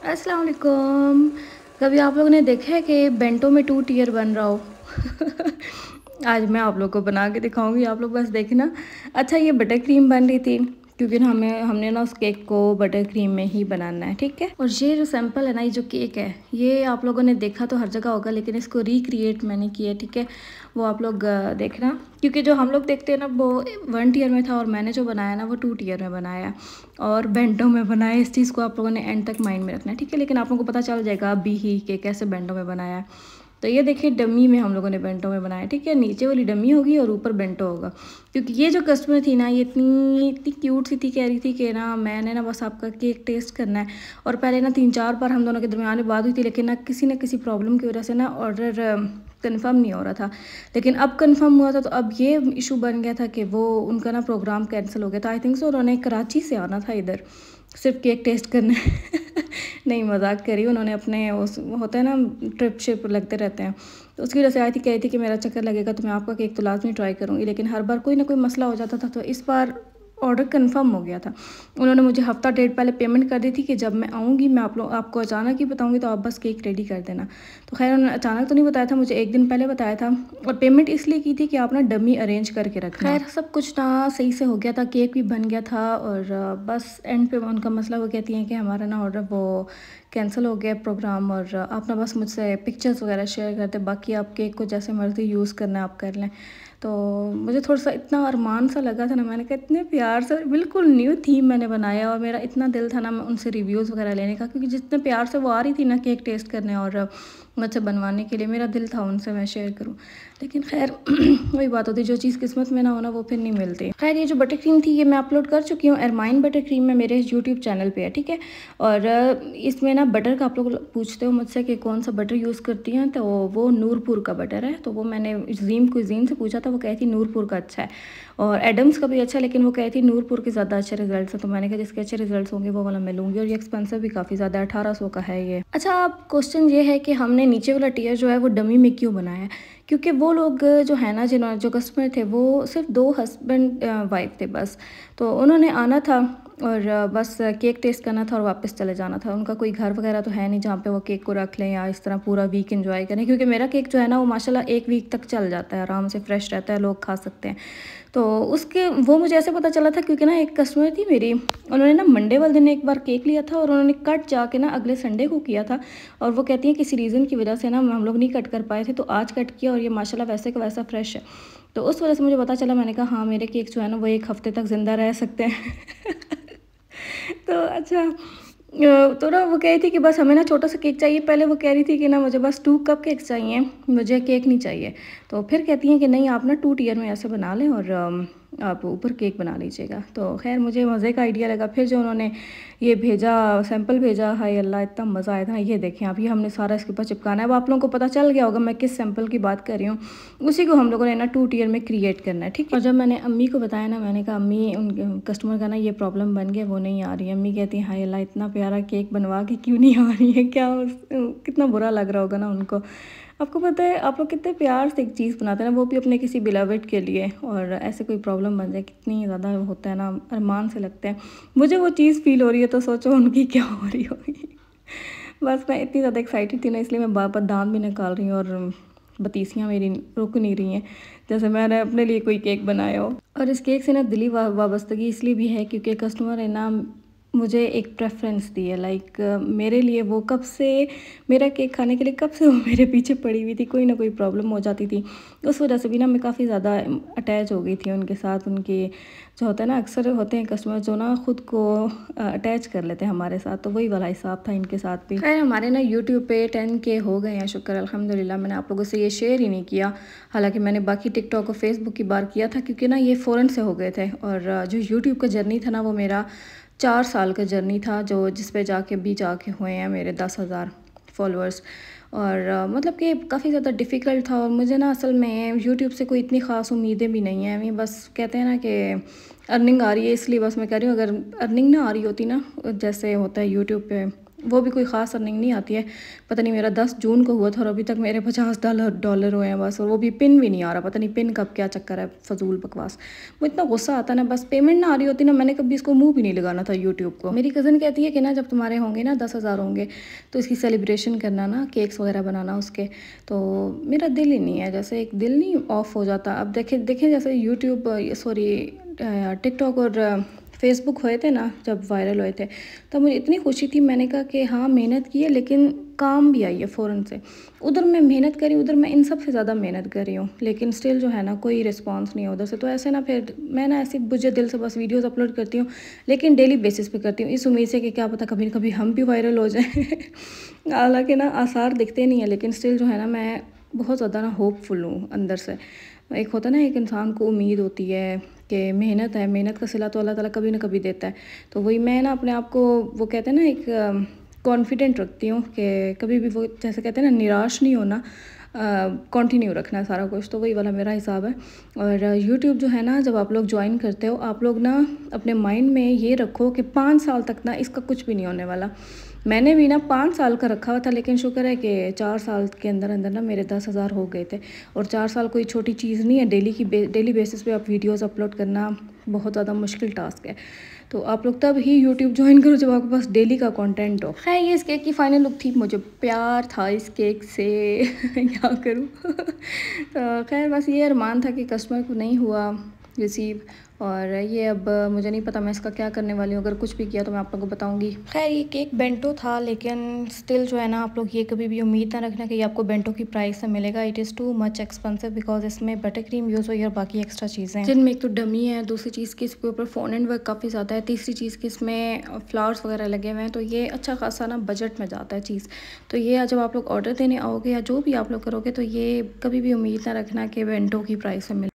अस्सलाम वालेकुम। कभी आप लोगों ने देखा है कि बेंटो में 2 टियर बन रहा हो? आज मैं आप लोग को बना के दिखाऊँगी, आप लोग बस देखना। अच्छा, ये बटर क्रीम बन रही थी क्योंकि ना हमने ना उस केक को बटर क्रीम में ही बनाना है, ठीक है? और ये जो सैंपल है ना, ये जो केक है, ये आप लोगों ने देखा तो हर जगह होगा, लेकिन इसको रिक्रिएट मैंने किया है, ठीक है? वो आप लोग देखना, क्योंकि जो हम लोग देखते हैं ना वो 1 टियर में था और मैंने जो बनाया ना वो 2 टियर में बनाया और बेंटो में बनाया। इस चीज़ को आप लोगों ने एंड तक माइंड में रखना है, ठीक है? लेकिन आप लोगों को पता चल जाएगा अभी ही कि कैसे बेंटो में बनाया है। तो ये देखिए, डमी में हम लोगों ने बेंटो में बनाया, ठीक है? नीचे वाली डमी होगी और ऊपर बेंटो होगा। क्योंकि ये जो कस्टमर थी ना, ये इतनी इतनी क्यूट सी थी, कह रही थी कि ना मैंने ना बस आपका केक टेस्ट करना है। और पहले ना 3-4 बार हम दोनों के दरमियान में बात हुई थी, लेकिन ना किसी प्रॉब्लम की वजह से ना ऑर्डर कंफर्म नहीं हो रहा था। लेकिन अब कंफर्म हुआ था, तो अब ये इशू बन गया था कि वो उनका ना प्रोग्राम कैंसिल हो गया था। आई थिंक सो उन्होंने कराची से आना था इधर सिर्फ केक टेस्ट करने। नहीं, मजाक करी। उन्होंने अपने उस होता है ना, ट्रिप शिप लगते रहते हैं, तो उसकी वजह से आई थी, कही थी कि मेरा चक्कर लगेगा तो मैं आपका केक तो लाजमी ट्राई करूँगी। लेकिन हर बार कोई ना कोई मसला हो जाता था, तो इस बार ऑर्डर कंफर्म हो गया था। उन्होंने मुझे हफ्ता डेढ़ पहले पेमेंट कर दी थी कि जब मैं आऊँगी मैं आपको अचानक ही बताऊँगी, तो आप बस केक रेडी कर देना। तो खैर उन्होंने अचानक तो नहीं बताया था, मुझे 1 दिन पहले बताया था। और पेमेंट इसलिए की थी कि आप ना डमी अरेंज करके रखना। खैर सब कुछ ना सही से हो गया था, केक भी बन गया था और बस एंड पे उनका मसला वो कहती हैं कि हमारा ना ऑर्डर वो कैंसिल हो गया प्रोग्राम, और आप ना बस मुझसे पिक्चर्स वगैरह शेयर करते, बाकी आप केक को जैसे मर्ज़ी यूज़ करना आप कर लें। तो मुझे थोड़ा-सा इतना अरमान सा लगा था ना, मैंने कहा इतने प्यार से बिल्कुल न्यू थीम मैंने बनाया, और मेरा इतना दिल था ना मैं उनसे रिव्यूज़ वगैरह लेने का, क्योंकि जितने प्यार से वो आ रही थी ना केक टेस्ट करने और मुझसे बनवाने के लिए, मेरा दिल था उनसे मैं शेयर करूँ। लेकिन खैर वही बात होती है, जो चीज़ किस्मत में ना हो ना वो फिर नहीं मिलती। खैर ये जो बटर क्रीम थी ये मैं अपलोड कर चुकी हूँ, एरमाइन बटर क्रीम में मेरे यूट्यूब चैनल पे है, ठीक है? और इसमें ना बटर का आप लोग पूछते हो मुझसे कि कौन सा बटर यूज़ करती हैं, तो वो नूरपुर का बटर है। तो वो मैंने ज़ीम कुज़ीन से पूछा था, वो कही थी नूरपुर का अच्छा है, और एडम्स का भी अच्छा है, लेकिन वो कही थी नूरपुर के ज़्यादा अच्छे रिजल्ट्स हैं। तो मैंने कहा जिसके अच्छे रिजल्ट्स होंगे वो वाला मैं लूँगी, और ये एक्सपेंसिव भी काफ़ी ज़्यादा है, 1800 का है ये। अच्छा, अब क्वेश्चन ये है कि हमने नीचे वाला टियर जो है वो डमी में क्यों बनाया है? क्योंकि वो लोग जो है ना, जिन्होंने जो कस्टमर थे वो सिर्फ 2 हस्बैंड वाइफ थे बस। तो उन्होंने आना था और बस केक टेस्ट करना था और वापस चले जाना था। उनका कोई घर वगैरह तो है नहीं जहाँ पे वो केक को रख लें या इस तरह पूरा वीक एंजॉय करें, क्योंकि मेरा केक जो है ना वो माशाल्लाह 1 वीक तक चल जाता है, आराम से फ्रेश रहता है, लोग खा सकते हैं। तो उसके वो मुझे ऐसे पता चला था क्योंकि ना एक कस्टमर थी मेरी, उन्होंने ना मंडे वाले दिन एक बार केक लिया था और उन्होंने कट जाके ना अगले संडे को किया था, और वो कहती हैं किसी रीज़न की वजह से ना हम लोग नहीं कट कर पाए थे, तो आज कट किया और ये माशाल्लाह वैसे का वैसा फ्रेश है। तो उस वजह से मुझे पता चला, मैंने कहा हाँ मेरे केक जो है ना वो 1 हफ्ते तक ज़िंदा रह सकते हैं। तो अच्छा, तो ना वो कह रही थी कि बस हमें ना छोटा सा केक चाहिए। पहले वो कह रही थी कि ना मुझे बस 2 कप केक चाहिए, मुझे केक नहीं चाहिए। तो फिर कहती हैं कि नहीं आप ना 2 टियर में ऐसे बना लें और आप ऊपर केक बना लीजिएगा। तो खैर मुझे मज़े का आइडिया लगा। फिर जो उन्होंने ये भेजा, सैंपल भेजा, हाय अल्लाह इतना मज़ा आया था ना। ये देखें आप, ये हमने सारा इसके ऊपर चिपकाना है। अब आप लोगों को पता चल गया होगा मैं किस सैंपल की बात कर रही हूँ, उसी को हम लोगों ने ना 2 टियर में क्रिएट करना है, ठीक है? और जब मैंने अम्मी को बताया ना, मैंने कहा अम्मी उन कस्टमर का ना ये प्रॉब्लम बन गया, वो नहीं आ रही है। अम्मी कहती हैं हाय अल्लाह इतना प्यारा केक बनवा के क्यों नहीं आ रही है, क्या कितना बुरा लग रहा होगा ना उनको। आपको पता है आप लोग कितने प्यार से एक चीज़ बनाते हैं ना, वो भी अपने किसी बिलवड के लिए, और ऐसे कोई प्रॉब्लम बन जाए कितनी ज़्यादा होता है ना, अरमान से लगता है। मुझे वो चीज़ फ़ील हो रही है, तो सोचो उनकी क्या हो रही होगी। बस मैं इतनी ज़्यादा एक्साइटेड थी ना, इसलिए मैं बार-बार दाँत भी निकाल रही हूँ और बतीसियाँ मेरी रुक नहीं रही हैं, जैसे मैंने अपने लिए कोई केक बनाया हो। और इस केक से ना दिली वाबस्तगी इसलिए भी है क्योंकि कस्टमर है ना मुझे एक प्रेफ़रेंस दी है, लाइक मेरे लिए वो कब से, मेरा केक खाने के लिए कब से वो मेरे पीछे पड़ी हुई थी। कोई ना कोई प्रॉब्लम हो जाती थी, उस वजह से भी ना मैं काफ़ी ज़्यादा अटैच हो गई थी उनके साथ। उनके जो होता है ना, अक्सर होते हैं कस्टमर जो ना ख़ुद को अटैच कर लेते हैं हमारे साथ, तो वही वाला हिसाब था इनके साथ भी। खैर हमारे ना यूट्यूब पे 10K हो गए हैं, शुक्र अल्हम्दुलिल्लाह। मैंने आप लोगों से ये शेयर ही नहीं किया, हालांकि मैंने बाकी टिकटॉक और फेसबुक की बार किया था, क्योंकि ना ये फ़ौरन से हो गए थे। और जो यूट्यूब का जर्नी था ना वो मेरा 4 साल का जर्नी था, जो जिस पे जाके हुए हैं मेरे 10,000 फॉलोअर्स। और मतलब कि काफ़ी ज़्यादा डिफ़िकल्ट था, और मुझे ना असल में यूट्यूब से कोई इतनी ख़ास उम्मीदें भी नहीं हैं। मैं बस कहते हैं ना कि अर्निंग आ रही है इसलिए बस मैं कह रही हूँ। अगर अर्निंग ना आ रही होती ना, जैसे होता है यूट्यूब पे वो भी कोई ख़ास अर्निंग नहीं आती है। पता नहीं, मेरा 10 जून को हुआ था और अभी तक मेरे $50 हुए हैं बस, और वो भी पिन भी नहीं आ रहा। पता नहीं पिन कब, क्या चक्कर है, फजूल बकवास। वो इतना गुस्सा आता है ना, बस पेमेंट ना आ रही होती ना, मैंने कभी इसको मुँह भी नहीं लगाना था यूट्यूब को। मेरी कज़न कहती है कि ना जब तुम्हारे होंगे ना 10,000 होंगे तो इसकी सेलिब्रेशन करना ना, केक्स वगैरह बनाना उसके। तो मेरा दिल ही नहीं है, जैसे एक दिल नहीं ऑफ हो जाता। अब देखें जैसे यूट्यूब, सॉरी टिकटॉक और फेसबुक हुए थे ना, जब वायरल हुए थे, तब मुझे इतनी खुशी थी। मैंने कहा कि हाँ मेहनत की है लेकिन काम भी आई है फ़ौरन से। उधर मैं मेहनत करी, उधर मैं इन सब से ज़्यादा मेहनत कर रही हूँ, लेकिन स्टिल जो है ना कोई रिस्पांस नहीं है उधर से। तो ऐसे ना फिर मैं ना ऐसे बुझे दिल से बस वीडियोस अपलोड करती हूँ, लेकिन डेली बेसिस पे करती हूँ, इस उम्मीद से कि क्या पता कभी न कभी हम भी वायरल हो जाएँ। हालाँकि ना आसार दिखते नहीं है, लेकिन स्टिल जो है ना मैं बहुत ज़्यादा ना होपफुल हूँ अंदर से। एक होता है ना, एक इंसान को उम्मीद होती है कि मेहनत है, मेहनत का सिला तो अल्लाह ताला कभी ना कभी देता है। तो वही मैं ना अपने आप को, वो कहते हैं ना, एक कॉन्फिडेंट रखती हूँ कि कभी भी, वो जैसे कहते हैं ना, निराश नहीं होना, कंटिन्यू रखना है सारा कुछ। तो वही वाला मेरा हिसाब है। और यूट्यूब जो है ना, जब आप लोग ज्वाइन करते हो, आप लोग ना अपने माइंड में ये रखो कि 5 साल तक ना इसका कुछ भी नहीं होने वाला। मैंने भी ना 5 साल का रखा हुआ था, लेकिन शुक्र है कि 4 साल के अंदर अंदर ना मेरे 10,000 हो गए थे। और 4 साल कोई छोटी चीज़ नहीं है। डेली बेसिस पे आप वीडियोस अपलोड करना बहुत ज़्यादा मुश्किल टास्क है। तो आप लोग तब ही यूट्यूब ज्वाइन करो जब आपके पास डेली का कंटेंट हो। खैर, ये इस केक की फाइनल लुक थी। मुझे प्यार था इस केक से। क्या करूँ। तो खैर बस ये अरमान था कि कस्टमर को नहीं हुआ रिसीव, और ये अब मुझे नहीं पता मैं इसका क्या करने वाली हूँ। अगर कुछ भी किया तो मैं आप लोगों को बताऊंगी। खैर, ये केक बेंटो था, लेकिन स्टिल जो है ना, आप लोग ये कभी भी उम्मीद ना रखना कि ये आपको बेंटो की प्राइस से मिलेगा। It is too much expensive, because इसमें बटर क्रीम यूज़ हुई और बाकी एक्स्ट्रा चीज़ें, जिनमें एक तो डमी है, दूसरी चीज़ की इसके ऊपर फोनेंट वर्क काफ़ी ज़्यादा है, तीसरी चीज़ की इसमें फ्लावर्स वगैरह लगे हुए हैं। तो ये अच्छा खासा ना बजट में जाता है चीज़। तो ये जब आप लोग ऑर्डर देने आओगे या जो भी आप लोग करोगे, तो ये कभी भी उम्मीद ना रखना कि बेंटो की प्राइस से मिले।